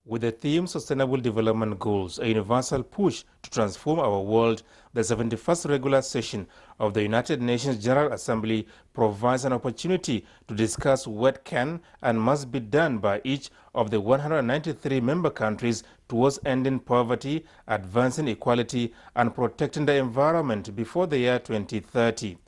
With the theme Sustainable Development Goals, a universal push to transform our world, the 71st regular session of the United Nations General Assembly provides an opportunity to discuss what can and must be done by each of the 193 member countries towards ending poverty, advancing equality, and protecting the environment before the year 2030.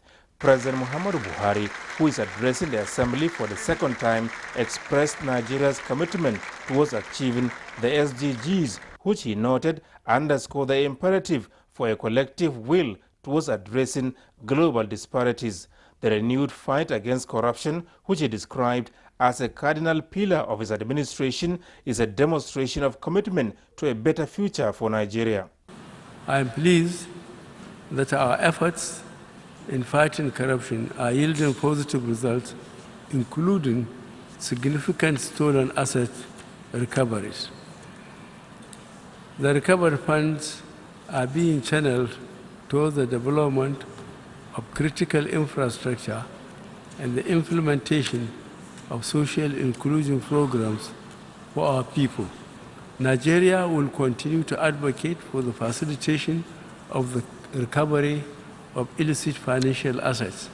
President Muhammadu Buhari, who is addressing the Assembly for the second time, expressed Nigeria's commitment towards achieving the SDGs, which he noted underscore the imperative for a collective will towards addressing global disparities. The renewed fight against corruption, which he described as a cardinal pillar of his administration, is a demonstration of commitment to a better future for Nigeria. I am pleased that our efforts in fighting corruption are yielding positive results, including significant stolen asset recoveries. The recovered funds are being channeled towards the development of critical infrastructure and the implementation of social inclusion programs for our people. Nigeria will continue to advocate for the facilitation of the recovery of illicit financial assets.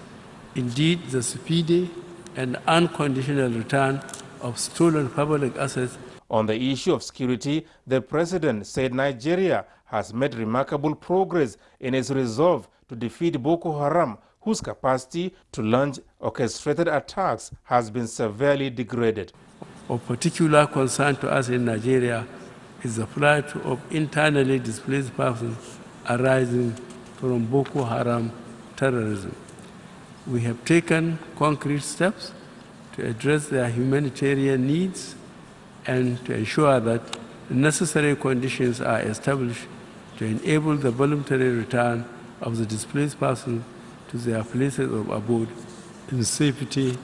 Indeed, the speedy and unconditional return of stolen public assets. On the issue of security, the president said Nigeria has made remarkable progress in its resolve to defeat Boko Haram, whose capacity to launch orchestrated attacks has been severely degraded. Of particular concern to us in Nigeria is the flight of internally displaced persons arising from Boko Haram terrorism. We have taken concrete steps to address their humanitarian needs and to ensure that the necessary conditions are established to enable the voluntary return of the displaced persons to their places of abode in safety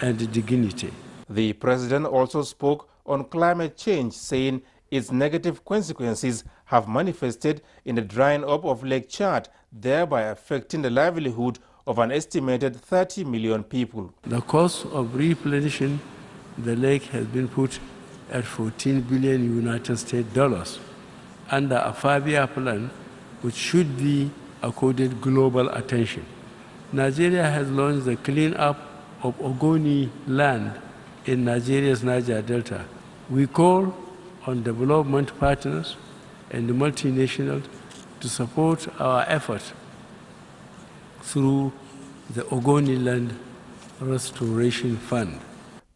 and dignity. The president also spoke on climate change, saying its negative consequences have manifested in the drying up of Lake Chad, thereby affecting the livelihood of an estimated 30 million people. The cost of replenishing the lake has been put at $14 billion United States dollars under a 5-year plan which should be accorded global attention. Nigeria has launched the clean-up of Ogoni land in Nigeria's Niger Delta. We call on development partners and the multinationals to support our efforts through the Ogoni Land Restoration Fund.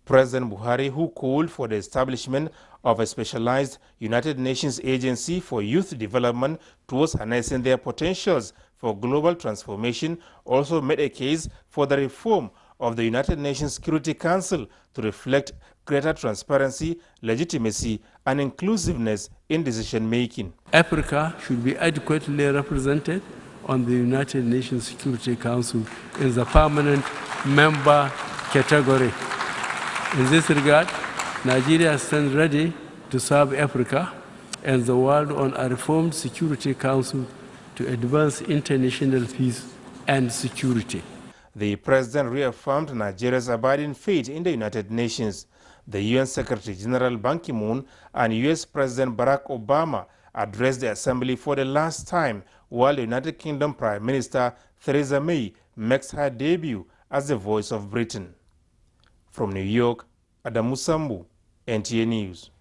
President Buhari, who called for the establishment of a specialized United Nations agency for youth development towards harnessing their potentials for global transformation, also made a case for the reform of the United Nations Security Council to reflect greater transparency, legitimacy, and inclusiveness in decision-making. Africa should be adequately represented on the United Nations Security Council in the permanent member category. In this regard, Nigeria stands ready to serve Africa and the world on a reformed Security Council to advance international peace and security. The president reaffirmed Nigeria's abiding faith in the United Nations. The UN Secretary-General Ban Ki-moon and US President Barack Obama addressed the Assembly for the last time, while the United Kingdom Prime Minister Theresa May makes her debut as the voice of Britain. From New York, Adamu Sambu, NTA News.